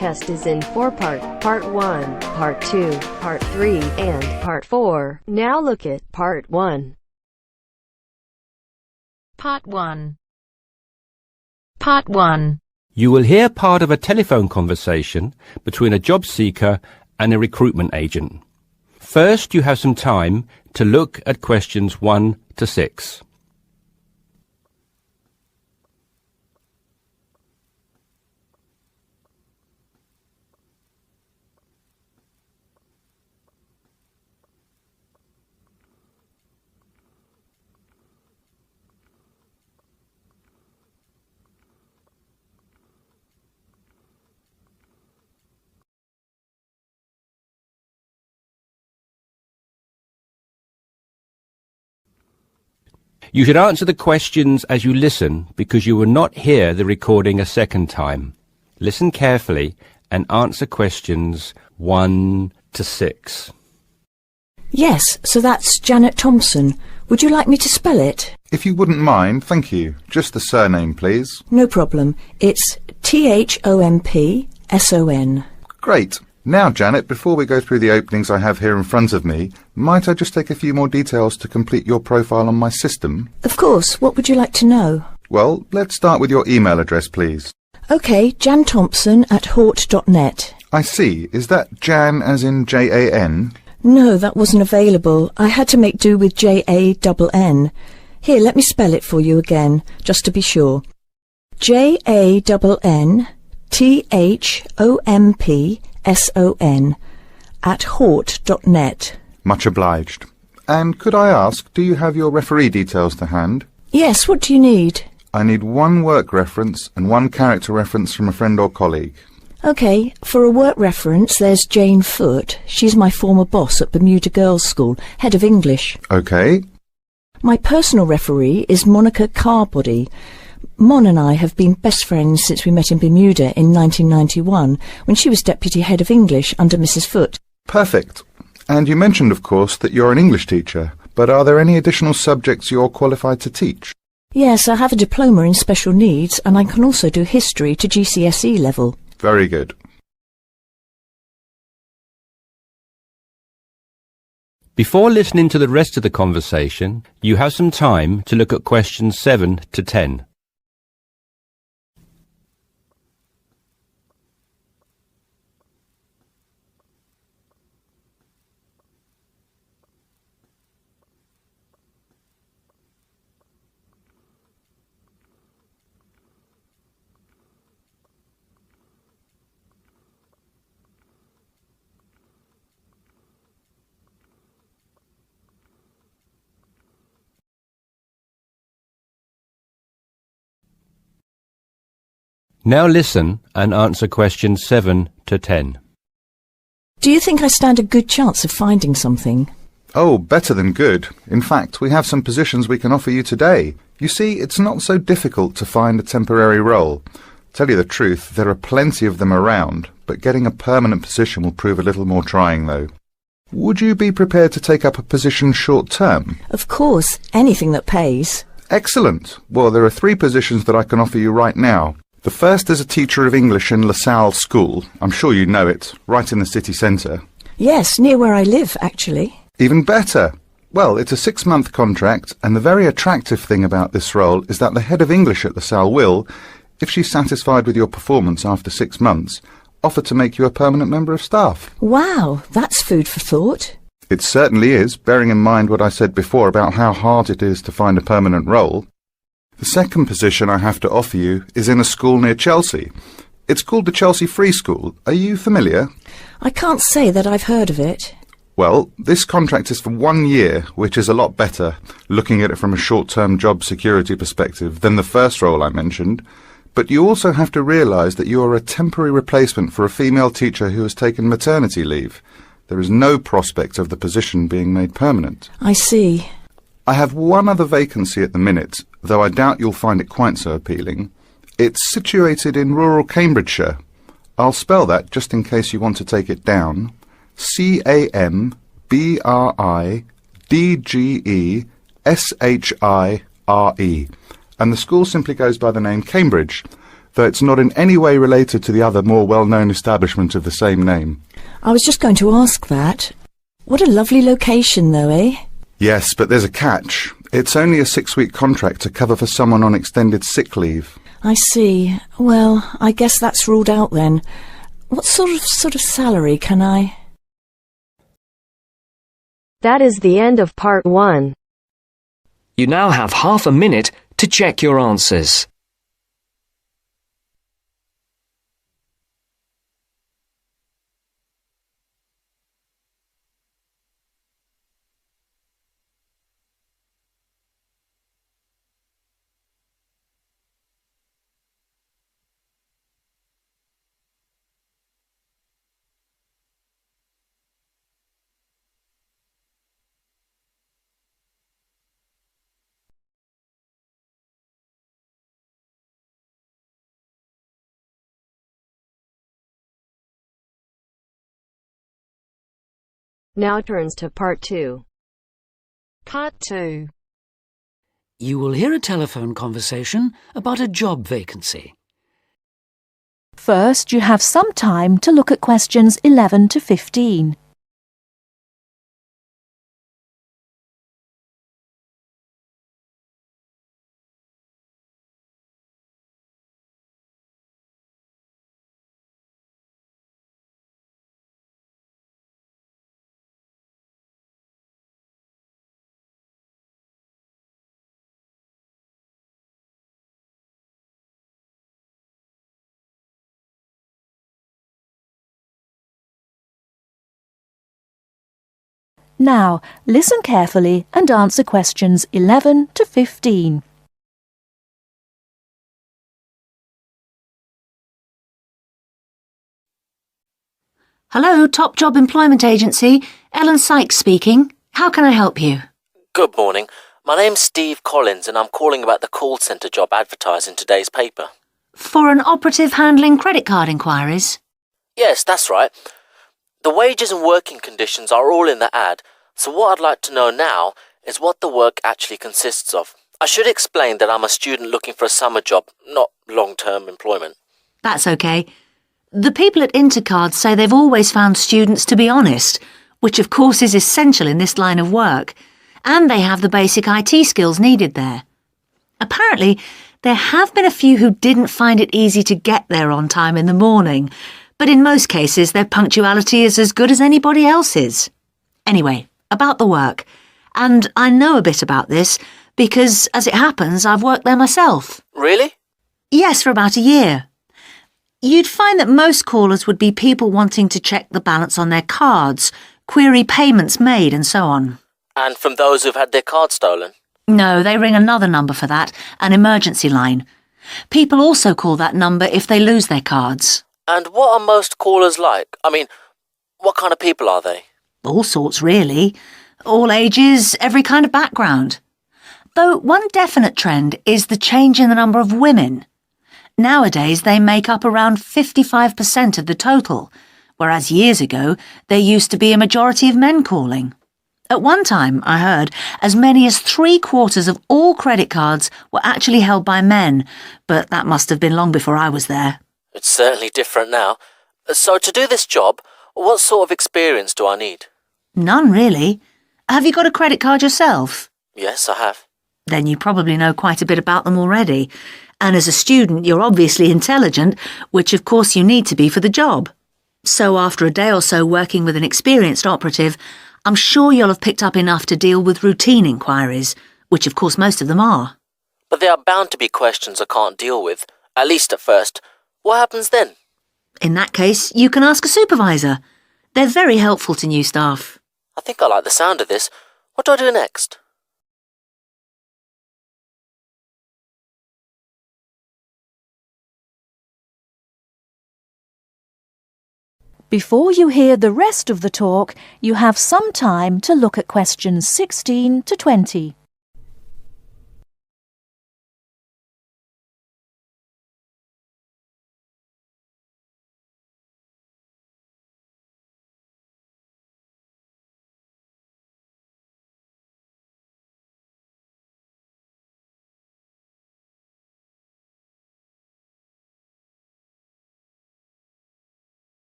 test is in 4 parts, Part 1, Part 2, Part 3, and Part 4. Now look at Part 1. Part 1. Part 1. You will hear part of a telephone conversation between a job seeker and a recruitment agent. First, you have some time to look at questions 1 to 6. You should answer the questions as you listen because you will not hear the recording a second time. Listen carefully and answer questions 1 to 6. Yes, so that's Janet Thompson. Would you like me to spell it? If you wouldn't mind, thank you. Just the surname, please. No problem. It's Thompson. Great. Now, Janet, before we go through the openings I have here in front of me, might I just take a few more details to complete your profile on my system? Of course. What would you like to know? Well, let's start with your email address, please. OK, janthompson@hort.net. I see. Is that Jan as in Jan? No, that wasn't available. I had to make do with Jann. Here, let me spell it for you again, just to be sure. JANNTHOMPSON@hort.net. Much obliged. And could I ask, do you have your referee details to hand? Yes, what do you need? I need 1 work reference and 1 character reference from a friend or colleague. OK, for a work reference, there's Jane Foote. She's my former boss at Bermuda Girls' School, head of English. OK. My personal referee is Monica Carbody. Mon and I have been best friends since we met in Bermuda in 1991, when she was deputy head of English under Mrs. Foote. Perfect. And you mentioned, of course, that you're an English teacher, but are there any additional subjects you're qualified to teach? Yes, I have a diploma in special needs, and I can also do history to GCSE level. Very good. Before listening to the rest of the conversation, you have some time to look at questions 7 to 10. Now listen and answer questions 7 to 10. Do you think I stand a good chance of finding something? Oh, better than good. In fact, we have some positions we can offer you today. You see, it's not so difficult to find a temporary role. Tell you the truth, there are plenty of them around, but getting a permanent position will prove a little more trying, though. Would you be prepared to take up a position short-term? Of course, anything that pays. Excellent. Well, there are 3 positions that I can offer you right now. The first is a teacher of English in LaSalle School. I'm sure you know it, right in the city centre. Yes, near where I live, actually. Even better. Well, it's a 6-month contract, and the very attractive thing about this role is that the head of English at LaSalle will, if she's satisfied with your performance after 6 months, offer to make you a permanent member of staff. Wow, that's food for thought. It certainly is, bearing in mind what I said before about how hard it is to find a permanent role. The second position I have to offer you is in a school near Chelsea. It's called the Chelsea Free School. Are you familiar? I can't say that I've heard of it. Well, this contract is for 1 year, which is a lot better, looking at it from a short-term job security perspective, than the first role I mentioned. But you also have to realise that you are a temporary replacement for a female teacher who has taken maternity leave. There is no prospect of the position being made permanent. I see. I have 1 other vacancy at the minute, though I doubt you'll find it quite so appealing. It's situated in rural Cambridgeshire. I'll spell that just in case you want to take it down. CAMBRIDGESHIRE. And the school simply goes by the name Cambridge. though it's not in any way related to the other more well-known establishment of the same name. I was just going to ask that. What a lovely location, though, eh? Yes, but there's a catch. It's only a 6-week contract to cover for someone on extended sick leave. I see. Well, I guess that's ruled out then. What sort of salary can I... That is the end of part 1. You now have half a minute to check your answers. Now turns to part 2. Part 2. You will hear a telephone conversation about a job vacancy. First, you have some time to look at questions 11 to 15. Now, listen carefully and answer questions 11 to 15. Hello, Top Job Employment Agency. Ellen Sykes speaking. How can I help you? Good morning. My name's Steve Collins and I'm calling about the call centre job advertised in today's paper. For an operative handling credit card inquiries? Yes, that's right. The wages and working conditions are all in the ad, so what I'd like to know now is what the work actually consists of. I should explain that I'm a student looking for a summer job, not long-term employment. That's okay. The people at Intercard say they've always found students to be honest, which of course is essential in this line of work, and they have the basic IT skills needed there. Apparently, there have been a few who didn't find it easy to get there on time in the morning, but in most cases their punctuality is as good as anybody else's. Anyway, about the work. And I know a bit about this because, as it happens, I've worked there myself. Really? Yes, for about a year. You'd find that most callers would be people wanting to check the balance on their cards, query payments made and so on. And from those who've had their card stolen? No, they ring another number for that, an emergency line. People also call that number if they lose their cards. And what are most callers like? I mean, what kind of people are they? All sorts, really. All ages, every kind of background. Though one definite trend is the change in the number of women. Nowadays, they make up around 55% of the total, whereas years ago, there used to be a majority of men calling. At one time, I heard, as many as 3/4 of all credit cards were actually held by men, but that must have been long before I was there. It's certainly different now. So to do this job, what sort of experience do I need? None, really. Have you got a credit card yourself? Yes, I have. Then you probably know quite a bit about them already. And as a student, you're obviously intelligent, which of course you need to be for the job. So after a day or so working with an experienced operative, I'm sure you'll have picked up enough to deal with routine inquiries, which of course most of them are. But there are bound to be questions I can't deal with, at least at first. What happens then? In that case, you can ask a supervisor. They're very helpful to new staff. I think I like the sound of this. What do I do next? Before you hear the rest of the talk, you have some time to look at questions 16 to 20.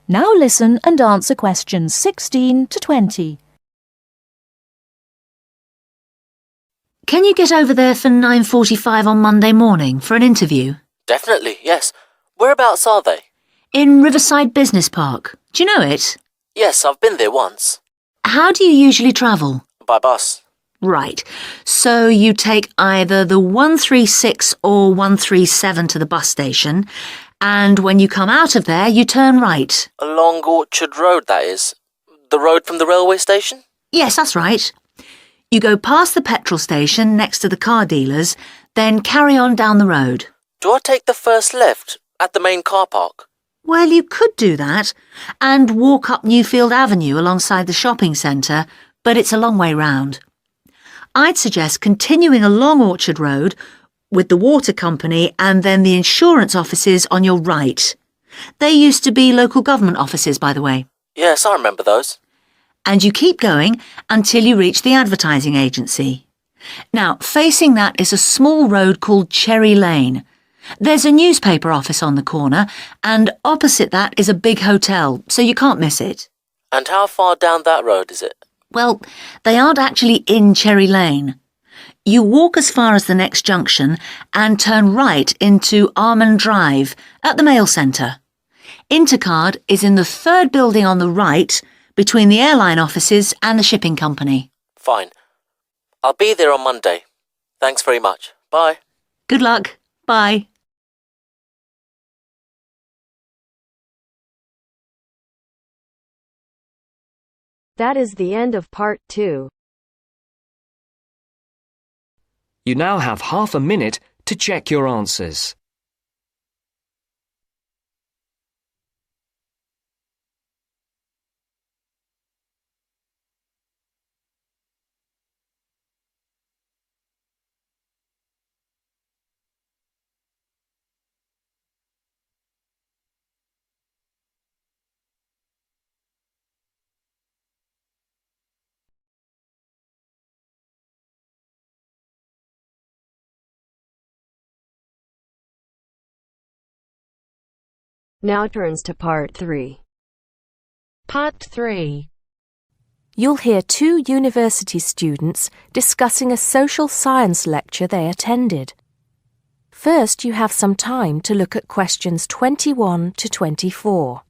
Now listen and answer questions 16 to 20. Can you get over there for 9:45 on Monday morning for an interview? Definitely, yes. Whereabouts are they? In Riverside Business Park. Do you know it? Yes, I've been there once. How do you usually travel? By bus. Right. So you take either the 136 or 137 to the bus station, and when you come out of there, you turn right. Along Orchard Road, that is. The road from the railway station? Yes, that's right. You go past the petrol station next to the car dealers, then carry on down the road. Do I take the first left at the main car park? Well, you could do that, and walk up Newfield Avenue alongside the shopping centre, but it's a long way round. I'd suggest continuing along Orchard Road with the water company and then the insurance offices on your right. They used to be local government offices, by the way. Yes, I remember those. And you keep going until you reach the advertising agency. Now, facing that is a small road called Cherry Lane. There's a newspaper office on the corner, and opposite that is a big hotel, so you can't miss it. And how far down that road is it? Well, they aren't actually in Cherry Lane. You walk as far as the next junction and turn right into Armand Drive at the mail centre. Intercard is in the third building on the right, between the airline offices and the shipping company. Fine. I'll be there on Monday. Thanks very much. Bye. Good luck. Bye. That is the end of part 2. You now have half a minute to check your answers. Now turns to part 3. Part 3. You'll hear 2 university students discussing a social science lecture they attended. First, you have some time to look at questions 21 to 24.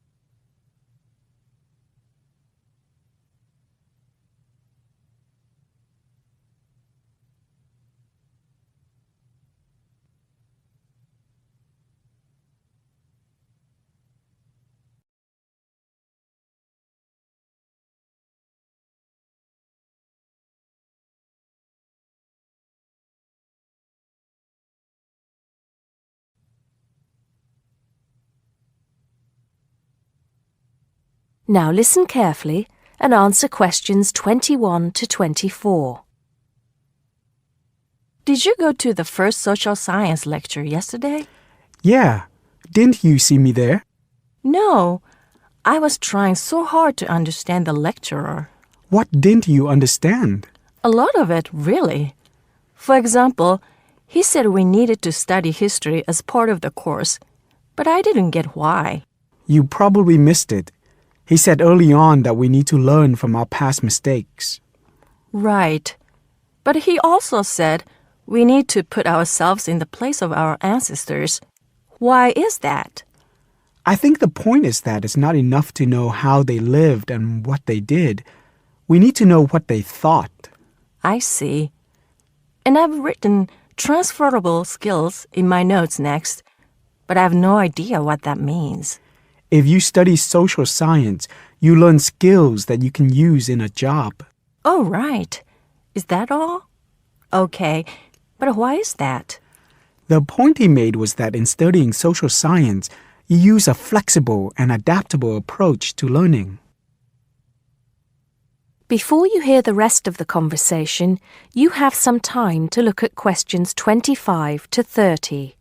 Now listen carefully and answer questions 21 to 24. Did you go to the first social science lecture yesterday? Yeah. Didn't you see me there? No. I was trying so hard to understand the lecturer. What didn't you understand? A lot of it, really. For example, he said we needed to study history as part of the course, but I didn't get why. You probably missed it. He said early on that we need to learn from our past mistakes. Right. But he also said we need to put ourselves in the place of our ancestors. Why is that? I think the point is that it's not enough to know how they lived and what they did. We need to know what they thought. I see. And I've written transferable skills in my notes next, but I have no idea what that means. If you study social science, you learn skills that you can use in a job. Oh, right. Is that all? Okay, but why is that? The point he made was that in studying social science, you use a flexible and adaptable approach to learning. Before you hear the rest of the conversation, you have some time to look at questions 25 to 30.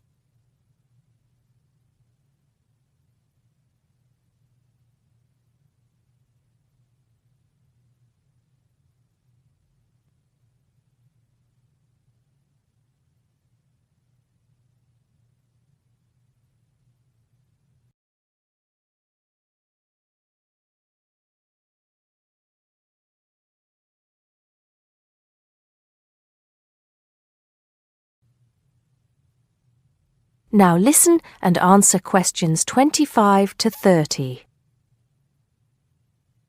Now listen and answer questions 25 to 30.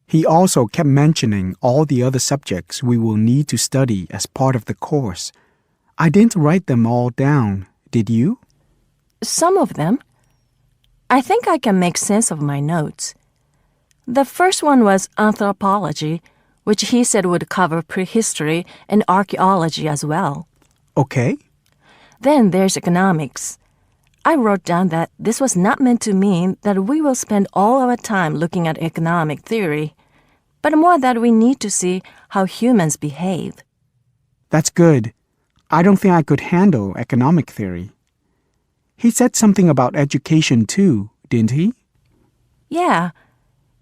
He also kept mentioning all the other subjects we will need to study as part of the course. I didn't write them all down, did you? Some of them. I think I can make sense of my notes. The first one was anthropology, which he said would cover prehistory and archaeology as well. Okay. Then there's economics. I wrote down that this was not meant to mean that we will spend all our time looking at economic theory, but more that we need to see how humans behave. That's good. I don't think I could handle economic theory. He said something about education too, didn't he? Yeah.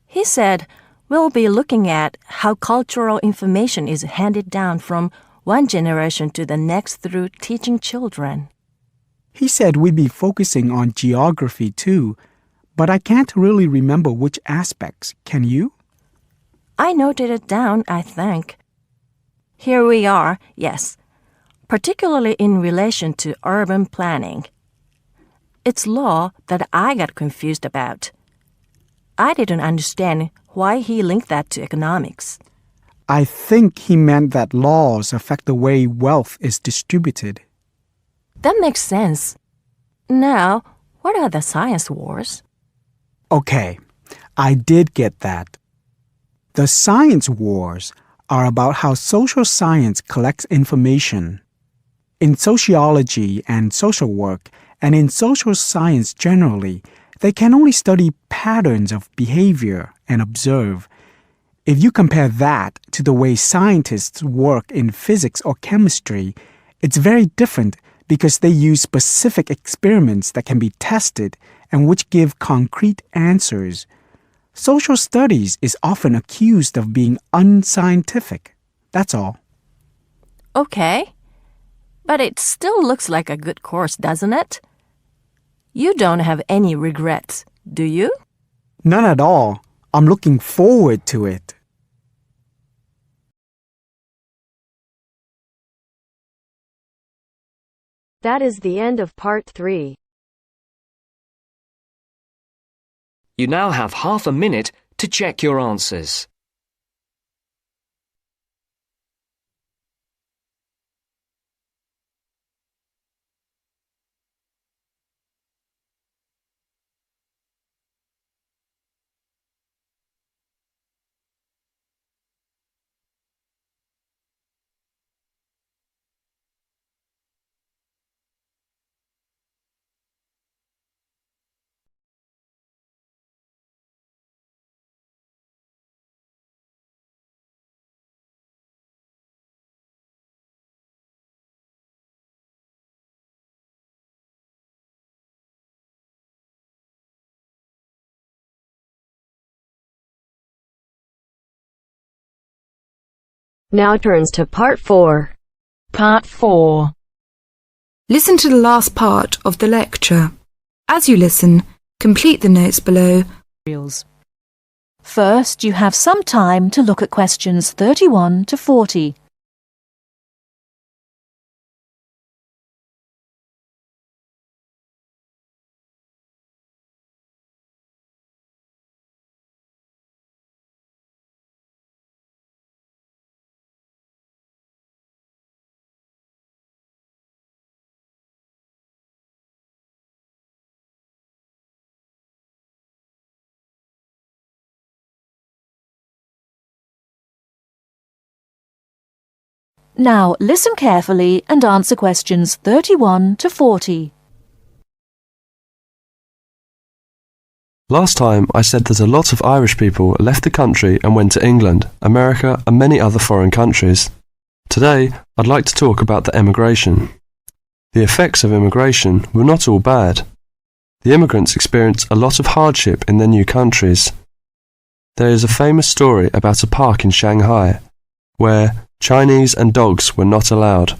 He said we'll be looking at how cultural information is handed down from one generation to the next through teaching children. He said we'd be focusing on geography too, but I can't really remember which aspects. Can you? I noted it down, I think. Here we are, yes, particularly in relation to urban planning. It's law that I got confused about. I didn't understand why he linked that to economics. I think he meant that laws affect the way wealth is distributed. That makes sense. Now, what are the science wars? Okay, I did get that. The science wars are about how social science collects information. In sociology and social work, and in social science generally, they can only study patterns of behavior and observe. If you compare that to the way scientists work in physics or chemistry, it's very different because they use specific experiments that can be tested and which give concrete answers. Social studies is often accused of being unscientific. That's all. Okay. But it still looks like a good course, doesn't it? You don't have any regrets, do you? None at all. I'm looking forward to it. That is the end of part 3. You now have half a minute to check your answers. Now turns to part 4. Part 4. Listen to the last part of the lecture. As you listen, complete the notes below. First, you have some time to look at questions 31 to 40. Now listen carefully and answer questions 31 to 40. Last time I said that a lot of Irish people left the country and went to England, America and many other foreign countries. Today I'd like to talk about the emigration. The effects of immigration were not all bad. The immigrants experienced a lot of hardship in their new countries. There is a famous story about a park in Shanghai, where Chinese and dogs were not allowed.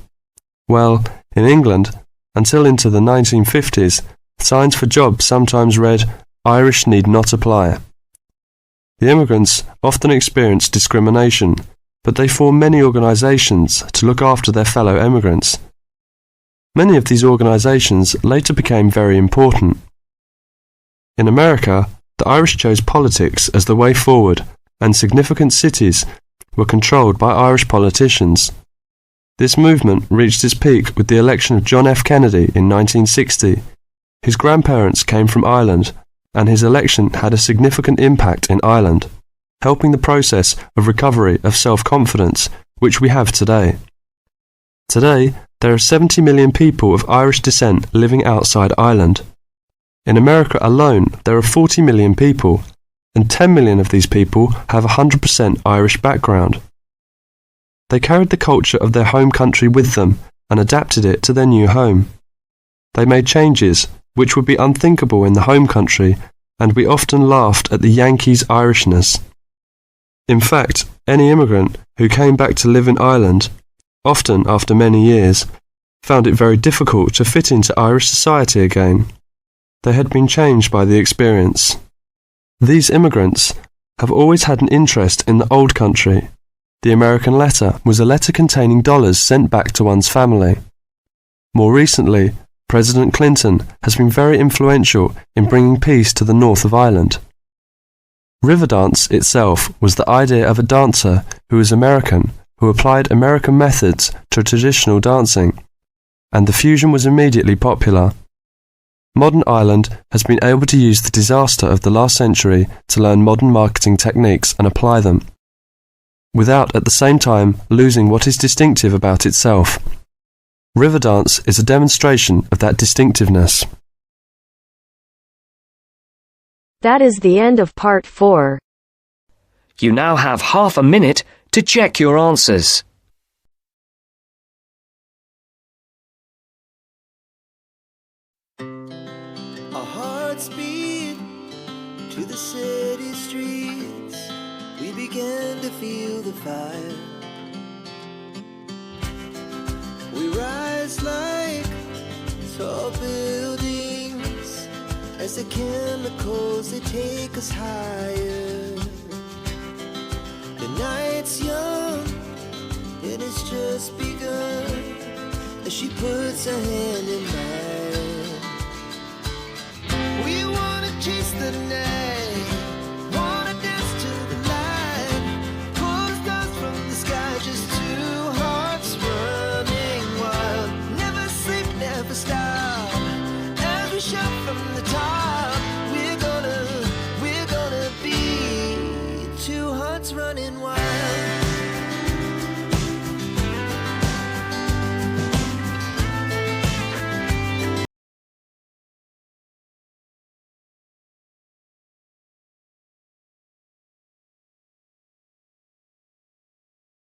Well, in England, until into the 1950s, signs for jobs sometimes read, "Irish need not apply." The immigrants often experienced discrimination, but they formed many organisations to look after their fellow immigrants. Many of these organisations later became very important. In America, the Irish chose politics as the way forward, and significant cities were controlled by Irish politicians. This movement reached its peak with the election of John F. Kennedy in 1960. His grandparents came from Ireland, and his election had a significant impact in Ireland, helping the process of recovery of self-confidence which we have today. Today, there are 70 million people of Irish descent living outside Ireland. In America alone, there are 40 million people, and 10 million of these people have a 100% Irish background. They carried the culture of their home country with them and adapted it to their new home. They made changes which would be unthinkable in the home country, and we often laughed at the Yankees' Irishness. In fact, any immigrant who came back to live in Ireland, often after many years, found it very difficult to fit into Irish society again. They had been changed by the experience. These immigrants have always had an interest in the old country. The American letter was a letter containing dollars sent back to one's family. More recently, President Clinton has been very influential in bringing peace to the north of Ireland. Riverdance itself was the idea of a dancer who was American, who applied American methods to traditional dancing, and the fusion was immediately popular. Modern Ireland has been able to use the disaster of the last century to learn modern marketing techniques and apply them, without at the same time losing what is distinctive about itself. Riverdance is a demonstration of that distinctiveness. That is the end of part 4. You now have half a minute to check your answers. Our hearts beat to the city streets. We began to feel the fire. We rise like tall buildings as the chemicals, they take us higher. The night's young, it has just begun as she puts her hand in mine. We wanna chase the night, wanna dance to the light, pull the stars from the sky, just two hearts running wild. Never sleep, never stop, as we shout from